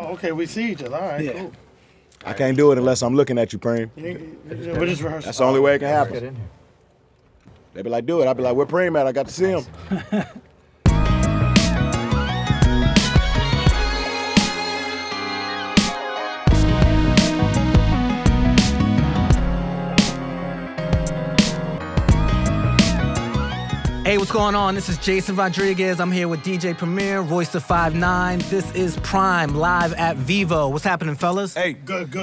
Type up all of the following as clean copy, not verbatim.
Oh, okay, we see each other. All right, cool. I can't do it unless I'm looking at you, Preem. We're just rehearsing. That's the only way it can happen. Get in here. They be like, do it. I be like, where Preem at? I got to see him. Hey, what's going on? This is Jason Rodriguez. I'm here with DJ Premier, Royce the 5'9". This is Prime, live at Vivo. What's happening, fellas? Hey, Good.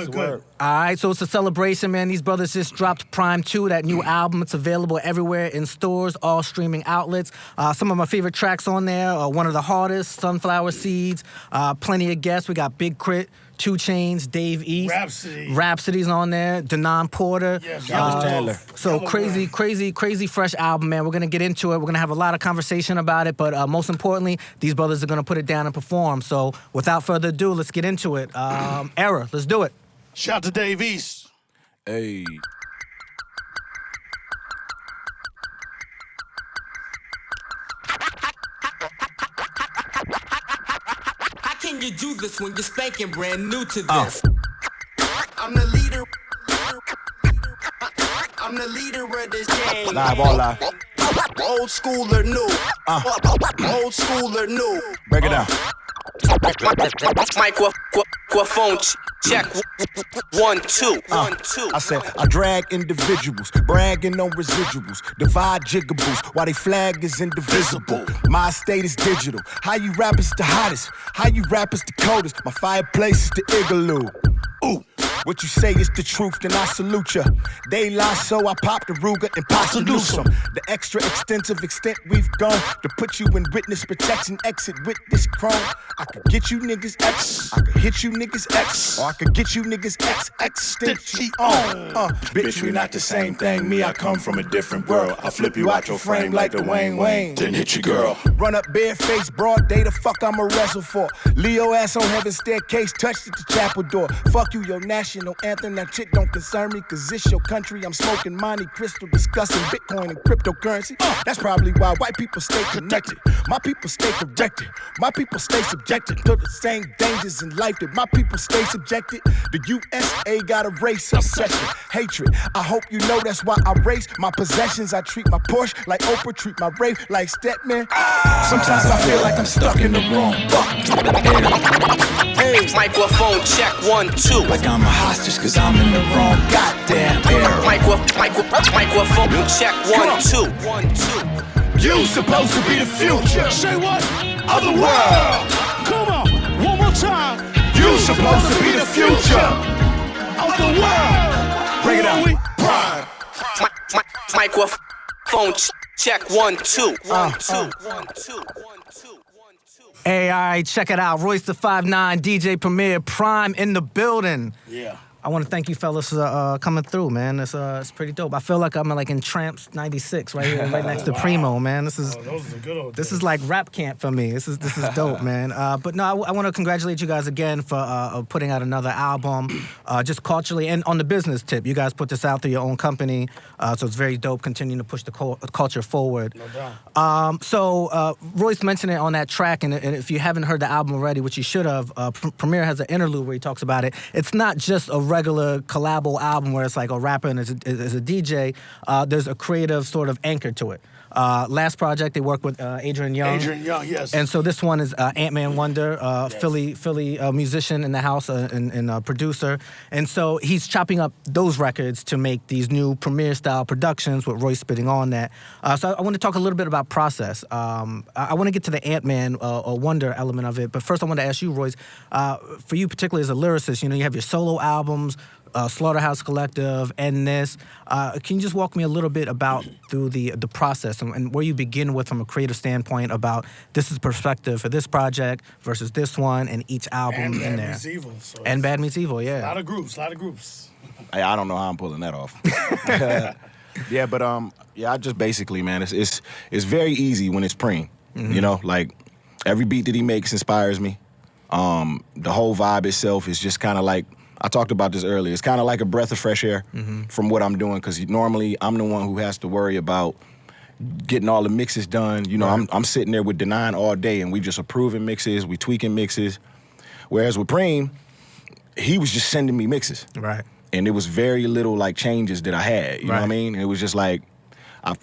All right, so it's a celebration, man. These brothers just dropped Prime 2, that new album. It's available everywhere in stores, all streaming outlets. Some of my favorite tracks on there are One of the Hardest, Sunflower Seeds, plenty of guests. We got Big Crit, 2 Chainz, Dave East. Rhapsody's on there, Denon Porter. Yes, Chandler. So crazy fresh album, man. We're going to get into it. We're going to have a lot of conversation about it, but most importantly, these brothers are going to put it down and perform. So without further ado, let's get into it. Era, let's do it. Shout to Dave East. Hey. How can you do this when you're spanking brand new to this? I'm the leader. I'm the leader of this game. Live, all live. Old school or new? Old school or new? Break it down. Microphone check. 1, 2. 1, 2. I said, I drag individuals, bragging on residuals, divide jigaboos, while they flag is indivisible. My state is digital. How you rappers the hottest? How you rappers the coldest? My fireplace is the igloo. Ooh, what you say is the truth, then I salute ya. They lie, so I pop the Ruger and Postaluce 'em. The extra extensive extent we've gone to put you in witness protection, exit with this chrome. I could get you niggas X, I could hit you niggas X, or I could get you niggas X extension on. Bitch, we not the same thing. Me, I come from a different world. I flip you out your frame like the Wayne. Then hit your girl. Run up barefaced, broad day. The fuck I'ma wrestle for? Leo ass on heaven's staircase, touched at the chapel door. Fuck you, your national anthem. That shit don't concern me, cause it's your country. I'm smoking Monte Crystal, discussing Bitcoin and cryptocurrency. That's probably why white people stay connected. My people stay corrected. My people stay subjected to the same dangers in life that my people stay subjected. The USA got a race obsession, hatred. I hope you know that's why I race my possessions. I treat my Porsche like Oprah, treat my rape like Stepman. Sometimes I feel like I'm stuck in the wrong Hey. Microphone check. 1, 2. like I'm a hostage cause I'm in the wrong goddamn era. Microphone check. 1, 2. 1, 2. You supposed to be the future. Say what? Of the world. Come on, one more time. You supposed to be the future. Of the world. Break it down. Prime. Microphone check. 1, 2. 1, 2. 1, 2. 1, 2. Hey, all right, check it out. Royce the 5'9", DJ Premier, Prime in the building. Yeah. I want to thank you fellas for coming through, man. It's pretty dope. I feel like I'm in Tramps 96 right here, right next to Primo, man. This is Those are good old this days. is like rap camp for me. This is dope, man. But no, I want to congratulate you guys again for putting out another album, just culturally and on the business tip. You guys put this out through your own company, so it's very dope. Continuing to push the culture forward. No doubt. So Royce mentioned it on that track, and if you haven't heard the album already, which you should have, Premier has an interlude where he talks about it. It's not just a regular collabo album where it's like a rapper and as a DJ. There's a creative sort of anchor to it. Last project, they worked with Adrian Young. Adrian Young, yes. And so this one is Ant-Man Wonder, Philly musician in the house and producer. And so he's chopping up those records to make these new Premier-style productions with Royce spitting on that. So I want to talk a little bit about process. I want to get to the Ant-Man Wonder element of it, but first I want to ask you, Royce, for you particularly as a lyricist, you have your solo albums, Slaughterhouse Collective, and this. Can you just walk me a little bit through the process and where you begin with from a creative standpoint about this is perspective for this project versus this one and each album in there? Meets Evil. So And Bad Meets Evil, yeah. a lot of groups. Hey, I don't know how I'm pulling that off. Yeah, but I just basically, man, it's very easy when it's Preem. Mm-hmm. Like every beat that he makes inspires me. The whole vibe itself is just kind of like, I talked about this earlier. It's kind of like a breath of fresh air from what I'm doing, because normally I'm the one who has to worry about getting all the mixes done. I'm sitting there with Denon all day, and we just approving mixes, we tweaking mixes. Whereas with Preem, he was just sending me mixes. Right. And there was very little like changes that I had. You know what I Right. mean? It was just like,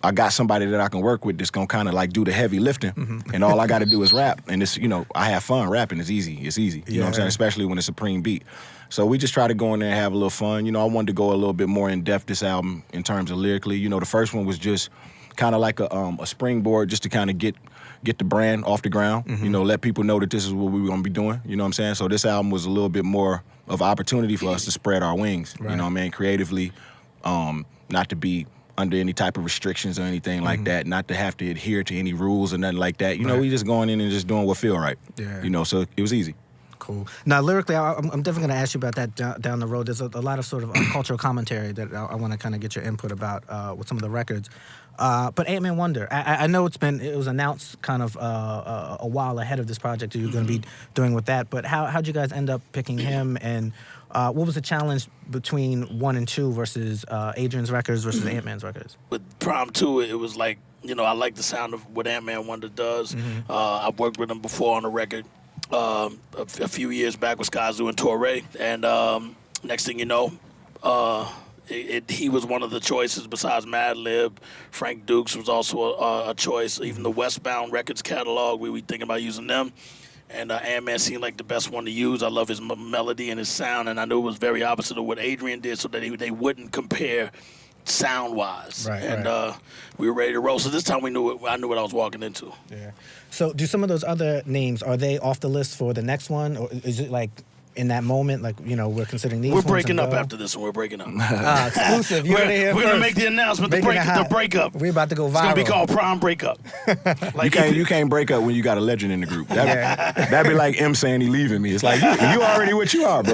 I got somebody that I can work with that's gonna kind of like do the heavy lifting, and all I got to do is rap. And it's, you know, I have fun rapping. It's easy. It's easy. You know what I'm saying? Especially when it's a Preem beat. So we just try to go in there and have a little fun. You know, I wanted to go a little bit more in depth this album in terms of lyrically. You know, the first one was just kind of like a springboard just to kind of get the brand off the ground. You know, let people know that this is what we were gonna be doing. You know what I'm saying? So this album was a little bit more of opportunity for us to spread our wings. You know what I mean? Creatively, not to be under any type of restrictions or anything like that, not to have to adhere to any rules or nothing like that. You know, we just going in and just doing what feel right. Yeah. You know, so it was easy. Cool. Now, lyrically, I'm definitely going to ask you about that down the road. There's a lot of sort of cultural commentary that I want to kind of get your input about with some of the records. But Ant-Man Wonder, I know it was announced kind of a while ahead of this project that you're going to be doing with that. But how'd you guys end up picking him? And what was the challenge between 1 and 2 versus Adrian's records versus Ant-Man's records? With Prime 2, it was like, you know, I like the sound of what Ant-Man Wonder does. I've worked with him before on a record a few years back with Skyzoo and Torre. And next thing you know, he was one of the choices besides Madlib. Frank Dukes was also a choice. Even the Westbound Records catalog, we were thinking about using them. And Ant-Man seemed like the best one to use. I love his melody and his sound, and I knew it was very opposite of what Adrian did, so that they wouldn't compare sound-wise. Right, and we were ready to roll. So this time I knew what I was walking into. Yeah. So do some of those other names, are they off the list for the next one? Or is it like in that moment, like, you know, we're considering these We're ones breaking and up go? after this one. We're breaking up. Exclusive. You heard it here We're gonna first. make the announcement. The Making it hot. breakup. We're about to go viral. It's gonna be called Prime Breakup. Like You can't break up when you got a legend in the group. That'd be like M saying he leaving me. It's like, you already what you are, bro.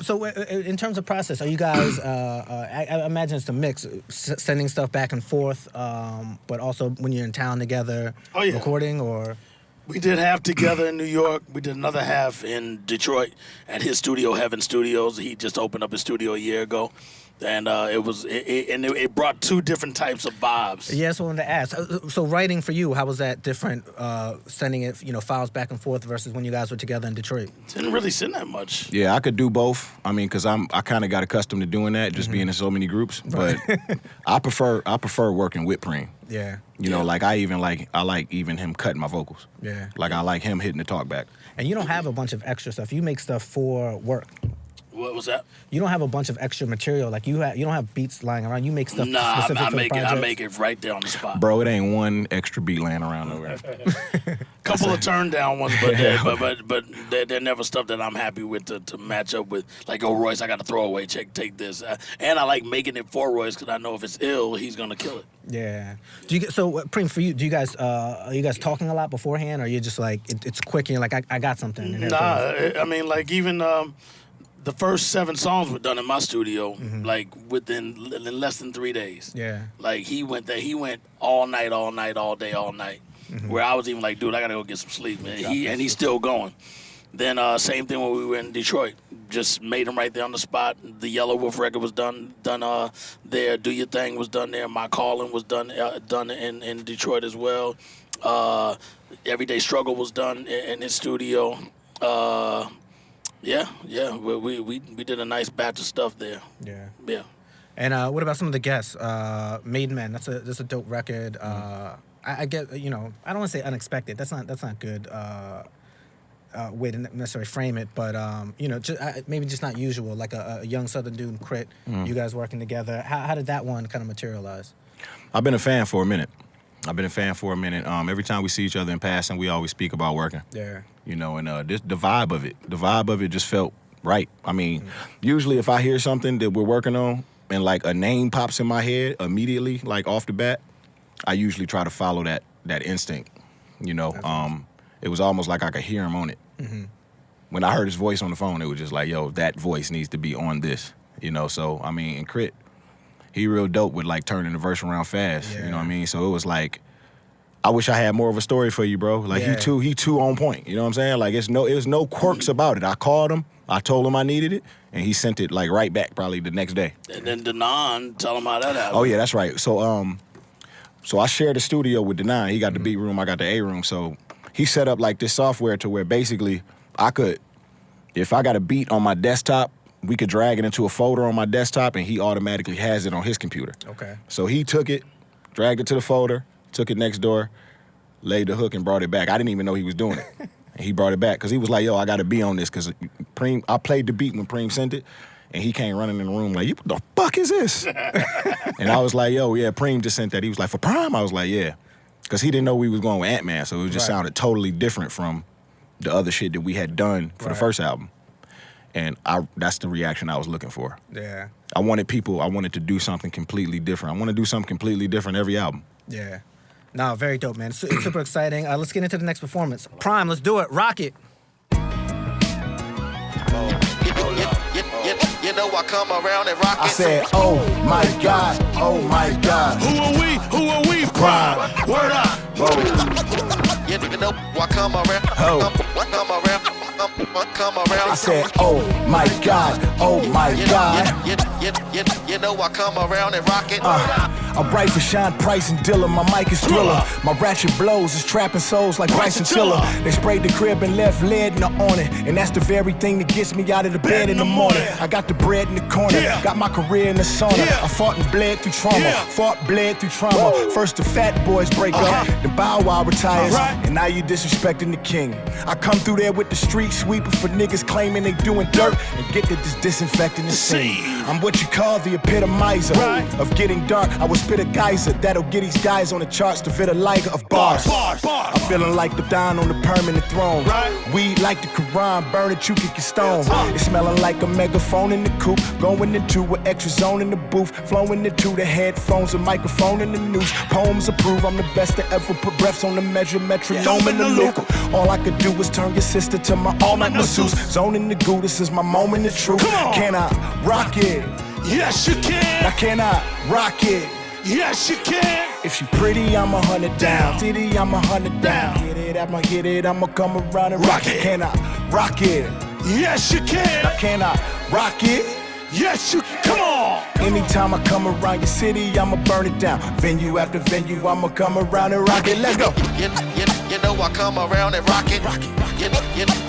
So in terms of process, are you guys, I imagine it's a mix, sending stuff back and forth, but also when you're in town together, Oh, yeah. recording, or? We did half together in New York. We did another half in Detroit at his studio, Heaven Studios. He just opened up his studio a year ago. And it brought two different types of vibes. Yes, I wanted to ask. So writing for you, how was that different, sending it, you know, files back and forth versus when you guys were together in Detroit? Didn't really send that much. Yeah, I could do both. I mean, because I kind of got accustomed to doing that, just being in so many groups. But I prefer working with Preem. Yeah. You know, like I like even him cutting my vocals. Yeah. Like I like him hitting the talk back. And you don't have a bunch of extra stuff. You make stuff for work. What was that? You don't have a bunch of extra material. Like you don't have beats lying around. You make stuff Nah, specific I for the make it. I project. make it right there on the spot. Bro, it ain't one extra beat laying around nowhere. Couple of turn down ones, but they're never stuff that I'm happy with to match up with. Like, oh, Royce, I got to throw away. Take this. And I like making it for Royce because I know if it's ill, he's gonna kill it. Yeah. Preem, for you, do you guys are you guys talking a lot beforehand, or you're just like it's quick and you're like I got something? And Nah, I mean, like even the first 7 songs were done in my studio, like within less than 3 days. Yeah. Like he went all night, all day, all night. Where I was even like, dude, I gotta go get some sleep, man. He's still going. Then same thing when we were in Detroit. Just made him right there on the spot. The Yellow Wolf record was done there. Do Your Thing was done there. My Calling was done in Detroit as well. Everyday Struggle was done in his studio. Yeah. We did a nice batch of stuff there. Yeah. And what about some of the guests? Made Men. That's a dope record. I get, you know, I don't want to say unexpected. That's not good way to necessarily frame it. But you know, maybe just not usual. Like a young Southern dude, Crit. You guys working together. How did that one kind of materialize? I've been a fan for a minute. Every time we see each other in passing, we always speak about working. Yeah. You know, and the vibe of it just felt right. I mean, usually if I hear something that we're working on and like a name pops in my head immediately, like off the bat, I usually try to follow that instinct. You know, it was almost like I could hear him on it. When I heard his voice on the phone, it was just like, yo, that voice needs to be on this. You know, so I mean, and Crit, he real dope with like turning the verse around fast. Yeah. You know what I mean? So it was like, I wish I had more of a story for you, bro. Like Yeah. he too on point. You know what I'm saying? Like it was no quirks about it. I called him, I told him I needed it, and he sent it like right back probably the next day. And then Denon, tell him how that happened. Oh yeah, that's right. So I shared the studio with Denon. He got the B room, I got the A room. So he set up like this software to where basically I could, if I got a beat on my desktop, we could drag it into a folder on my desktop and he automatically has it on his computer. Okay. So he took it, dragged it to the folder, took it next door, laid the hook and brought it back. I didn't even know he was doing it. And he brought it back because he was like, yo, I got to be on this because I played the beat when Preem sent it. And he came running in the room like, what the fuck is this? And I was like, yo, yeah, Preem just sent that. He was like, for Prime? I was like, yeah. Because he didn't know we was going with Ant-Man, so it just sounded totally different from the other shit that we had done for the first album. And that's the reaction I was looking for. Yeah. I wanted to do something completely different. I want to do something completely different every album. Yeah. No, very dope, man. It's super exciting. Let's get into the next performance. Prime, let's do it. Rock it. You know I come around and rock it. I said, oh my God, oh my God. Who are we? Who are we? Prime. Word up. You know I come around. Come around. I said, oh my God, oh my God. You know I come around and rock it. I'm bright for Sean Price and Dilla. My mic is Thriller. My ratchet blows is trapping souls like Bryson Tiller. They sprayed the crib and left lead in the awning, and that's the very thing that gets me out of the bed in the morning. I got the bread in the corner, got my career in the sauna. I fought and bled through trauma, bled through trauma. First the fat boys break up, then Bow Wow retires, and now you disrespecting the king. I come through there with the street sweeper for niggas claiming they doing dirt and get to this disinfecting the scene. I'm what you call the epitomizer of getting dark. I will spit a geyser that'll get these guys on the charts to vitiligo of bars. I'm feeling like the Don on the permanent throne. Weed like the Quran, burn it, you kick your stone. It's smelling like a megaphone in the coupe, going into an extra zone in the booth, flowing into the headphones, a microphone in the news. Poems approve, I'm the best to ever put breaths on the measure, metronome in the loop. All I could do is turn your sister to my all-night masseuse. Zoning the goo, this is my moment of truth. Can I rock it? Yes, you can. Now can I rock it? Yes, you can. If she pretty, I'ma hunt it down. Titty, I'ma hunt it down. Hit it, I'ma come around and rock it. Can I rock it? Yes, you can. Now can I rock it? Yes, you can. Come on. Anytime I come around your city, I'ma burn it down. Venue after venue, I'ma come around and rock it. Let's go. You know I come around and rock it.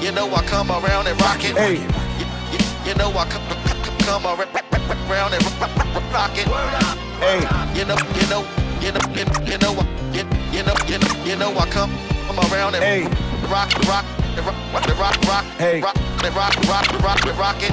You know I come around and rock it. Hey. You know I come around and rock it. Hey. You know I come around and Hey. rock Hey. rock it.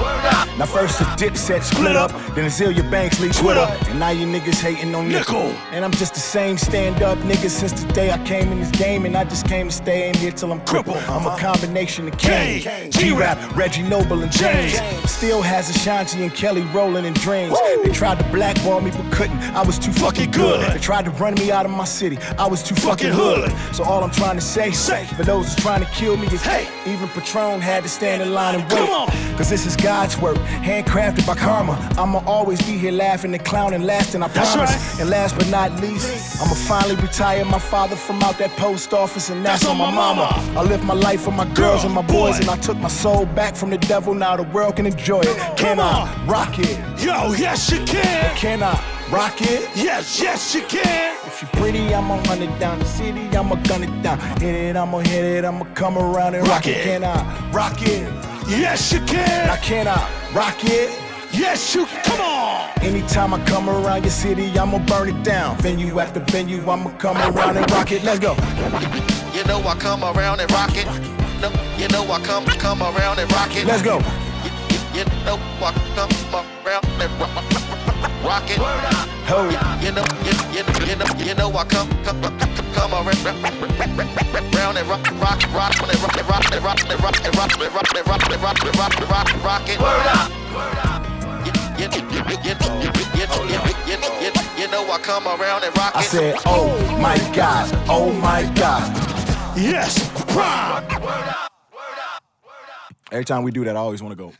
Now first the Dipset split up, then Azealia Banks leave Twitter, and now you niggas hating on Nickel. And I'm just the same stand-up nigga since the day I came in this game, and I just came to stay in here till I'm crippled. I'm a combination of Kane, G-Rap, Reggie Noble, and James. Still has Ashanti and Kelly rolling in dreams. They tried to blackball me but couldn't, I was too fucking good. They tried to run me out of my city, I was too fucking hood. So all I'm trying to say, for those who's trying to kill me is, hey, even Patron had to stand in line and wait. Cause this is God's work, handcrafted by karma. I'ma always be here laughing and clowning, lasting, I promise. And last but not least, I'ma finally retire my father from out that post office, and that's on my mama. I live my life for my girls and my boys, and I took my soul back from the devil, now the world can enjoy it. Can I rock it? Yo, yes, you can. Can I rock it? Yes, yes, you can. If you pretty, I'ma hunt it down. The city, I'ma gun it down. Hit it, I'ma hit it, I'ma come around and rock it. Can I rock it? Yes, you can. Now can I rock it? Yes, you can. Come on. Anytime I come around your city, I'ma burn it down. Venue after venue, I'ma come around and rock it. Let's go. You know I come around and rock it. You know I come around and rock it. Let's go. You know I come around and rock it. Ho. You know I come around and rock it. You know I come around and rock it. I said, oh my God, oh my God. Yes, Prime. Every time we do that, I always want to go.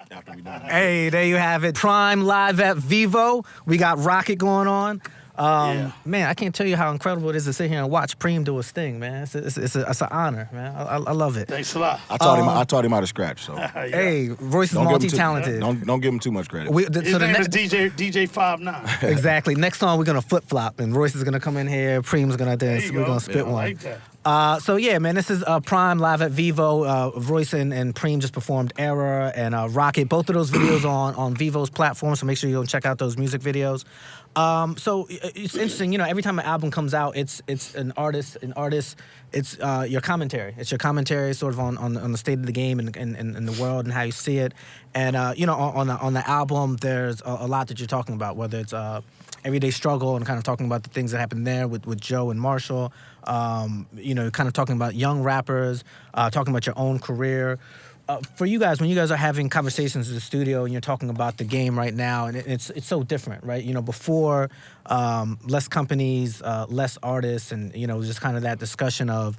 After we done. Hey, there you have it. Prime live at Vivo. We got Rocket going on. Man, I can't tell you how incredible it is to sit here and watch Preem do his thing, man. It's an honor, man. I love it. Thanks a lot. I taught him how to scratch, so Hey, Royce is don't give him multi-talented. don't give him too much credit. His name is DJ 59. Exactly. Next song, we're going to flip-flop, and Royce is going to come in here, Preem's going to dance, we're going to spit I one. like that. So yeah, man, this is Prime live at Vivo. Royce and Preem just performed Era and Rocket. Both of those videos on Vivo's platform. So make sure you go and check out those music videos. So it's interesting, you know. Every time an album comes out, it's an artist. It's your commentary. It's your commentary, sort of on the state of the game and the world and how you see it. And you know, on the album, there's a lot that you're talking about, whether it's everyday struggle and kind of talking about the things that happened there with Joe and Marshall. You know, kind of talking about young rappers, talking about your own career. For you guys, when you guys are having conversations in the studio and you're talking about the game right now, and it's so different, right? You know, before, less companies, less artists, and you know, just kind of that discussion of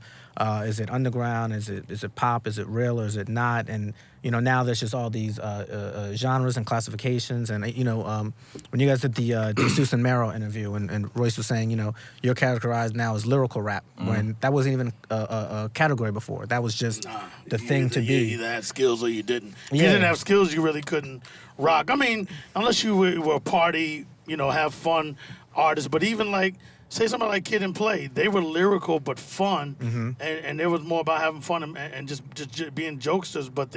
is it underground, is it pop, is it real, or is it not? And you know, now there's just all these genres and classifications. And you know, when you guys did the DeSuze and Mero interview, and Royce was saying, you know, you're categorized now as lyrical rap, when that wasn't even a category before. That was just the thing to be. You either had skills or you didn't. If you Yeah. didn't have skills, you really couldn't rock. I mean, unless you were a party, you know, have fun artist. But even like, say somebody like Kid and Play, they were lyrical but fun, and it was more about having fun and just being jokesters. But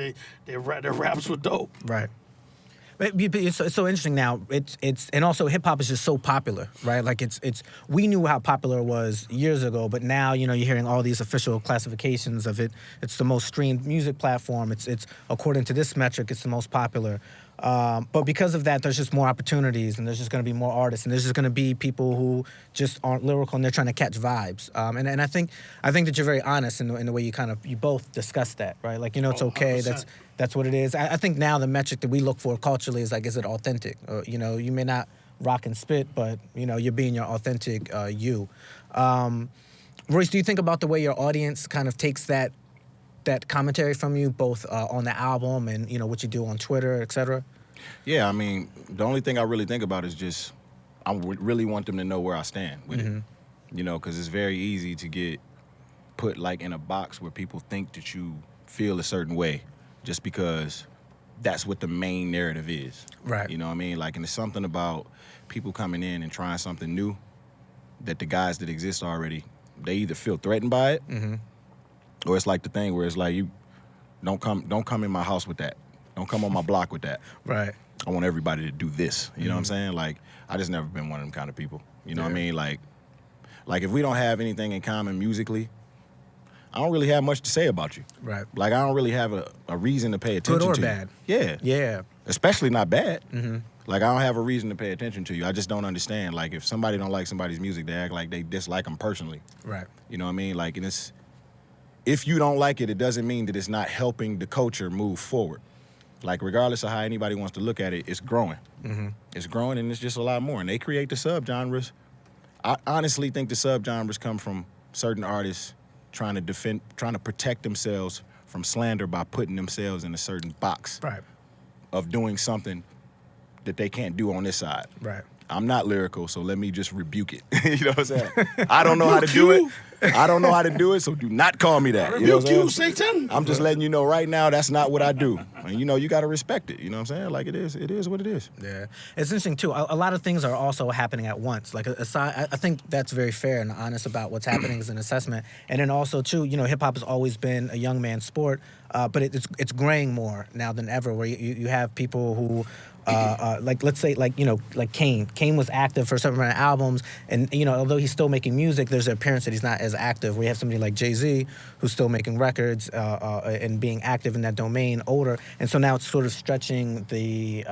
their raps were dope. Right. But it's so interesting now. It's and also hip hop is just so popular, right? Like it's we knew how popular it was years ago, but now you know you're hearing all these official classifications of it. It's the most streamed music platform. It's according to this metric, it's the most popular. But because of that, there's just more opportunities, and there's just going to be more artists, and there's just going to be people who just aren't lyrical and they're trying to catch vibes. And I think that you're very honest in the way you both discuss that, right? Like, you know, it's okay. 100%. That's what it is. I think now the metric that we look for culturally is like, is it authentic? You know, you may not rock and spit, but you know, you're being your authentic you. Royce, do you think about the way your audience kind of takes that commentary from you, both on the album and you know what you do on Twitter, et cetera? Yeah, I mean, the only thing I really think about is just I really want them to know where I stand with it. You know, because it's very easy to get put like in a box where people think that you feel a certain way just because that's what the main narrative is. Right. You know what I mean? Like, and it's something about people coming in and trying something new that the guys that exist already, they either feel threatened by it, or it's like the thing where it's like, you don't come in my house with that. Don't come on my block with that. Right. I want everybody to do this. You know what I'm saying? Like, I just never been one of them kind of people. You know what I mean? Like if we don't have anything in common musically, I don't really have much to say about you. Right. Like, I don't really have a reason to pay attention Good or to bad. you. Yeah. Yeah. Especially not bad. Like, I don't have a reason to pay attention to you. I just don't understand. Like, if somebody don't like somebody's music, they act like they dislike them personally. Right. You know what I mean? Like, and it's, if you don't like it, it doesn't mean that it's not helping the culture move forward. Like, regardless of how anybody wants to look at it, it's growing. It's growing, and it's just a lot more. And they create the subgenres. I honestly think the subgenres come from certain artists trying to protect themselves from slander by putting themselves in a certain box Right. of doing something that they can't do on this side. Right. I'm not lyrical, so let me just rebuke it. You know what I'm saying? I don't know how to do it. I don't know how to do it, so do not call me that. You know what I'm Rebuke saying? you, Satan. I'm just letting you know right now that's not what I do. And you know, you got to respect it. You know what I'm saying? Like, it is what it is. Yeah, it's interesting too. A lot of things are also happening at once. Like, aside, I think that's very fair and honest about what's happening as an assessment. And then also too, you know, hip hop has always been a young man's sport, but it's graying more now than ever. Where you have people who. Like, let's say, like, you know, like Kane. Kane was active for a certain amount of albums, and you know, although he's still making music, there's an appearance that he's not as active. We have somebody like Jay-Z who's still making records and being active in that domain, older, and so now it's sort of stretching the,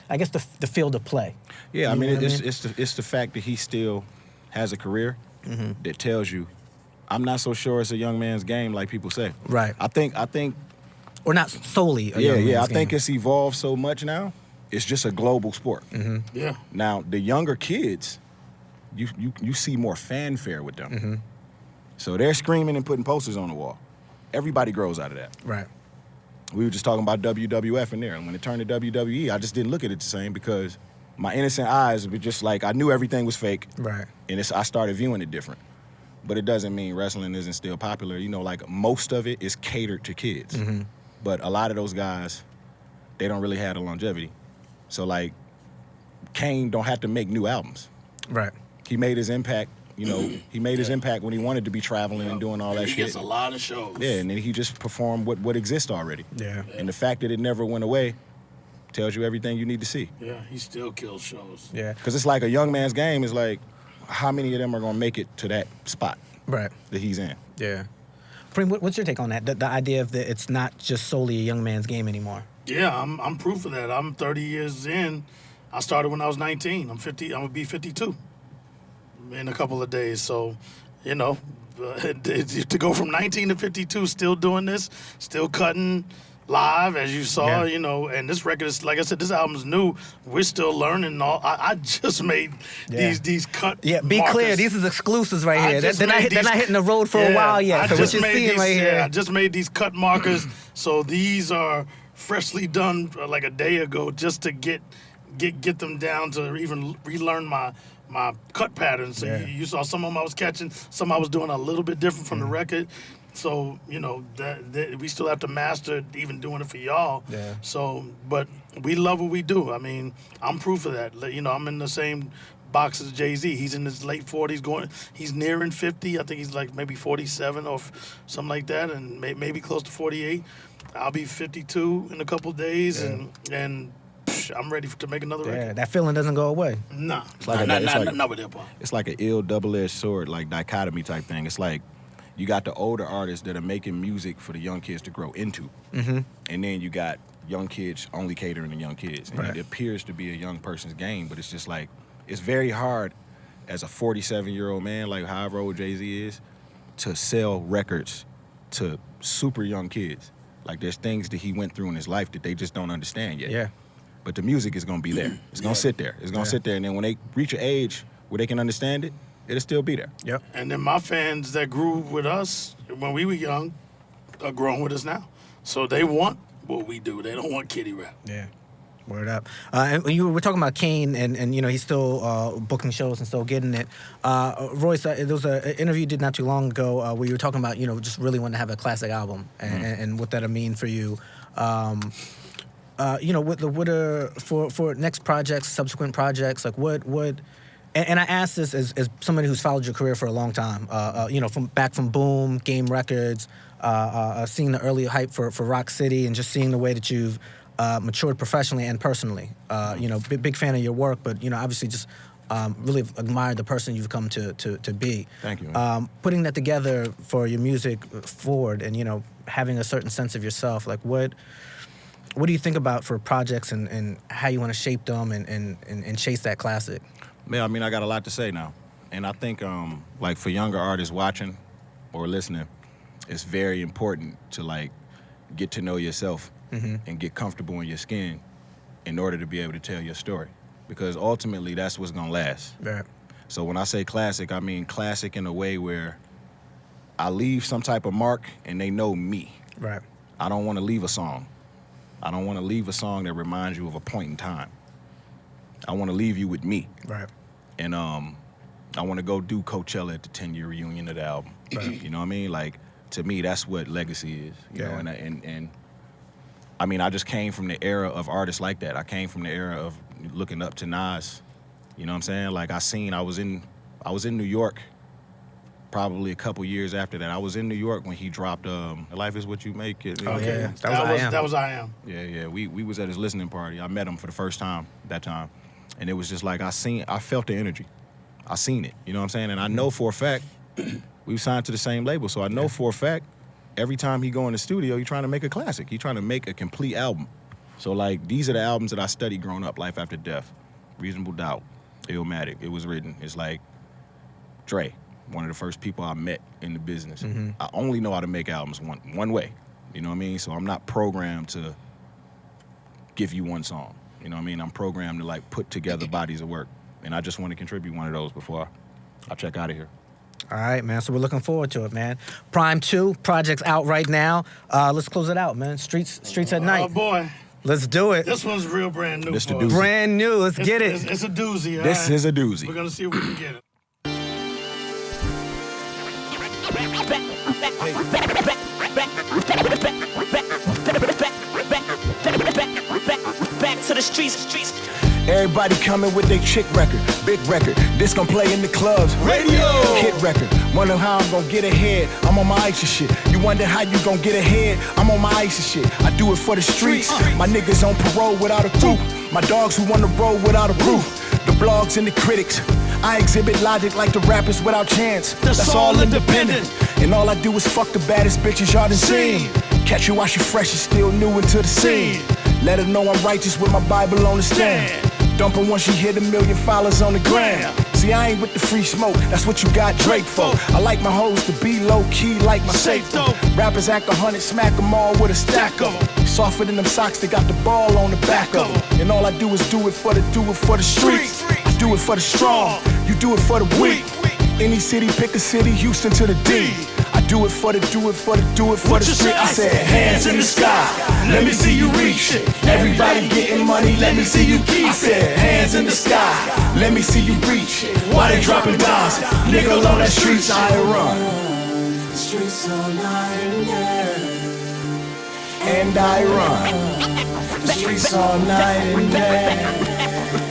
I guess the field of play. Yeah, I You mean, know what I mean? it's the fact that he still has a career that tells you, I'm not so sure it's a young man's game like people say. Right. I think. Or not solely. A Yeah, young I man's think game. it's evolved so much now. It's just a global sport. Yeah. Now, the younger kids, you see more fanfare with them. So they're screaming and putting posters on the wall. Everybody grows out of that. Right. We were just talking about WWF in there, and when it turned to WWE, I just didn't look at it the same because my innocent eyes were just like, I knew everything was fake, Right. and I started viewing it different. But it doesn't mean wrestling isn't still popular. You know, like, most of it is catered to kids. But a lot of those guys, they don't really have the longevity. So, like, Kane don't have to make new albums. Right. He made his impact you know, he made his impact when he wanted to be traveling and doing all that He shit. gets a lot of shows. Yeah, and then he just performed what exists already. Yeah. And the fact that it never went away tells you everything you need to see. Yeah, he still kills shows. Yeah. Because it's like a young man's game is like, how many of them are going to make it to that spot Right. that he's in? Yeah. Preem, what's your take on that? The idea of that it's not just solely a young man's game anymore. Yeah, I'm proof of that. I'm 30 years in. I started when I was 19. I'm 50. I'm gonna be 52 in a couple of days. So, you know, to go from 19 to 52, still doing this, still cutting live, as you saw, Yeah. you know. And this record is, like I said, this album's new. We're still learning. I just made these cut. Yeah, be markers. clear. These is exclusives right I here. just They're made not hitting the road for a while yet. I So what just you're made seeing these, right here. I just made these cut markers. So these are freshly done like a day ago, just to get them down to even relearn my cut patterns. So you saw some of them I was catching, some I was doing a little bit different from the record. So, you know, that we still have to master even doing it for y'all. Yeah. So, but we love what we do. I mean, I'm proof of that. You know, I'm in the same box as Jay-Z. He's in his late 40s, he's nearing 50. I think he's like maybe 47 or something like that, and maybe close to 48. I'll be 52 in a couple of days, and I'm ready to make another Yeah, record. that feeling doesn't go away. Nah, like not with hip-hop. It's like an ill double-edged sword, like dichotomy type thing. It's like you got the older artists that are making music for the young kids to grow into, and then you got young kids only catering to young kids. And Right. it appears to be a young person's game, but it's just like, it's very hard as a 47-year-old man, like however old Jay-Z is, to sell records to super young kids. Like there's things that he went through in his life that they just don't understand yet. Yeah. But the music is gonna be there. It's gonna sit there. It's gonna sit there, and then when they reach an age where they can understand it, it'll still be there. Yep. And then my fans that grew with us when we were young are growing with us now. So they want what we do. They don't want kiddie rap. Yeah. Word up. And when you were talking about Kane, and you know he's still booking shows and still getting it. Royce, there was an interview you did not too long ago where you were talking about just really wanting to have a classic album and what that'll mean for you. For next projects, subsequent projects, like what. And I ask this as somebody who's followed your career for a long time. From Boom, Game Records, seeing the early hype for Rock City, and just seeing the way that you've matured professionally and personally. Big fan of your work, but obviously just really admired the person you've come to be. Thank you, man. Putting that together for your music forward, and having a certain sense of yourself, like what do you think about for projects and how you want to shape them and chase that classic? Yeah, I mean, I got a lot to say now. And I think, like, for younger artists watching or listening, it's very important to, like, get to know yourself and get comfortable in your skin in order to be able to tell your story. Because ultimately, that's what's going to last. Right. So when I say classic, I mean classic in a way where I leave some type of mark and they know me. Right. I don't want to leave a song. I don't want to leave a song that reminds you of a point in time. I want to leave you with me. Right. And I want to go do Coachella at the 10-year reunion of the album. Right. You know what I mean? Like, to me, that's what legacy is. You know, and I mean, I just came from the era of artists like that. I came from the era of looking up to Nas. You know what I'm saying? Like, I was in New York probably a couple years after that. I was in New York when he dropped Life Is What You Make It. Oh, Okay. yeah. That was I Am. Yeah. We was at his listening party. I met him for the first time that time. And it was just like I felt the energy. I seen it. You know what I'm saying? And I know for a fact, we signed to the same label. So I know for a fact, every time he go in the studio, he's trying to make a classic. He's trying to make a complete album. So like, these are the albums that I studied growing up: Life After Death, Reasonable Doubt, Illmatic. It was written. It's like Dre, one of the first people I met in the business. I only know how to make albums one way. You know what I mean? So I'm not programmed to give you one song. You know what I mean? I'm programmed to like put together bodies of work. And I just want to contribute one of those before I check out of here. All right, man. So we're looking forward to it, man. Prime 2, project's out right now. Let's close it out, man. Streets at Night. Oh, boy. Let's do it. This one's real brand new. This the for us. doozy. Brand new. Let's get it. It's a doozy. This is a doozy. We're going to see if we can get it. Back to the streets. Everybody coming with their chick record, big record. This gon' play in the clubs. Radio. Hit record. Wonder how I'm gon' get ahead. I'm on my ice and shit. You wonder how you gon' get ahead. I'm on my ice and shit. I do it for the streets. My niggas on parole without a group. My dogs who wanna roll without a roof. The blogs and the critics. I exhibit logic like the rappers without chance. That's all independent. And all I do is fuck the baddest bitches y'all done seen. Catch you while she fresh and still new into the scene. Let her know I'm righteous with my Bible on the stand. Dump her once she hit 1 million followers on the gram. See, I ain't with the free smoke, that's what you got Drake for. I like my hoes to be low-key like my safe though. Rappers act 100, smack them all with a stack of them. Softer than them socks that got the ball on the back of them. And all I do is do it for the streets. I do it for the strong, you do it for the weak. Any city, pick a city, Houston to the D. I do it for the street. I said, hands in the sky, let me see you reach. Everybody getting money, let me see you keep. I said, hands in the sky, let me see you reach. Why they dropping dimes? Niggas on that streets, I run. The streets all night and day. And I run. The streets all night and day.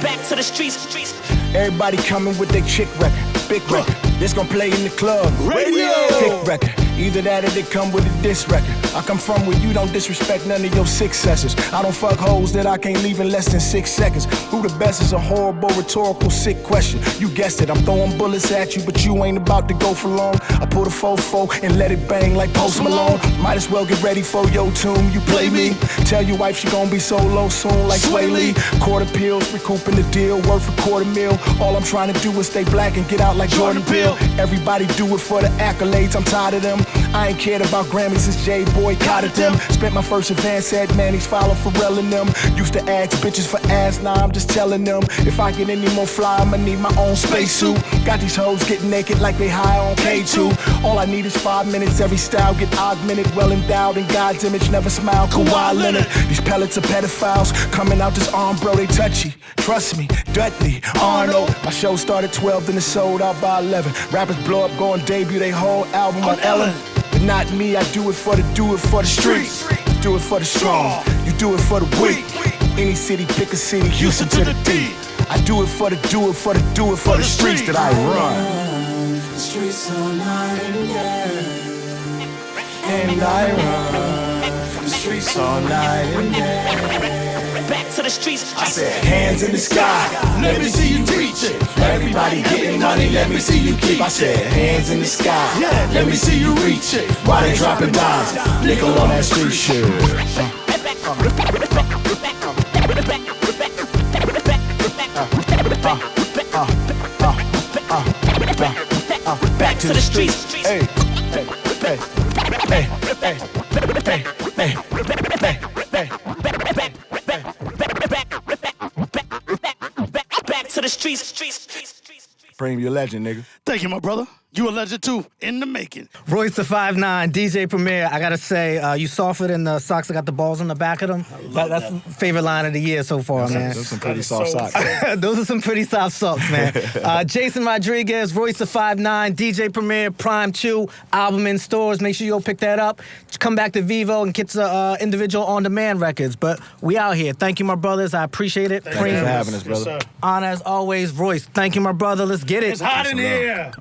Back to the streets. Everybody coming with their chick record, big record. This gon' play in the club. Radio. Kick record. Either that or they come with a diss record. I come from where you don't disrespect none of your successors. I don't fuck hoes that I can't leave in less than 6 seconds. Who the best is a horrible, rhetorical, sick question. You guessed it, I'm throwing bullets at you, but you ain't about to go for long. I pull the 4-4 and let it bang like Post Malone. Might as well get ready for your tune. You play me. Tell your wife she gon' be solo soon like Sway Lee. Quarter pills, recouping the deal, worth $250,000. All I'm trying to do is stay black and get out like Jordan Peele. Everybody do it for the accolades, I'm tired of them. I ain't cared about Grammys since Jay boycotted them. Spent my first advance at Manny's, follow Pharrell and them. Used to ask bitches for ass, now I'm just telling them. If I get any more fly, I'ma need my own spacesuit. Got these hoes getting naked like they high on K2. All I need is 5 minutes, every style get augmented. Well endowed in God's image, never smile, Kawhi Leonard. These pellets are pedophiles, coming out this arm, bro, they touchy. Trust me, Dudley, Arnold. My show started 12, then it sold out by 11. Rappers blow up, go and debut they whole album on Ellen. But not me, I do it for the streets. Do it for the strong, you do it for the weak. Any city, pick a city, Houston to the D. I do it for the streets that I run. The streets all night and day. And I run. The streets all night and day. Back to the streets. I said, hands in the sky, let me see you reach it. Everybody getting money, let me see you keep. I said, hands in the sky, let me see you reach it. Why they dropping dimes? Nickel on that street shit. Back to the streets. Hey, hey, hey, hey, hey, hey, hey, hey, hey. Back to the streets. Preem, you a legend, nigga. Thank you, my brother. You a legend too, in the making. Royce the 5'9", DJ Premier. I gotta say, you softer than the socks that got the balls on the back of them. That's the favorite line of the year so far, man. Those are some pretty soft socks. Those are some pretty soft socks, man. Jason Rodriguez, Royce the 5'9", DJ Premier, Prime 2, album in stores. Make sure you go pick that up. Come back to Vivo and get the individual on-demand records. But we out here. Thank you, my brothers. I appreciate it. Thank you for having us, brother. Yes, sir. Honor as always, Royce. Thank you, my brother. Let's get it. It's hot in here.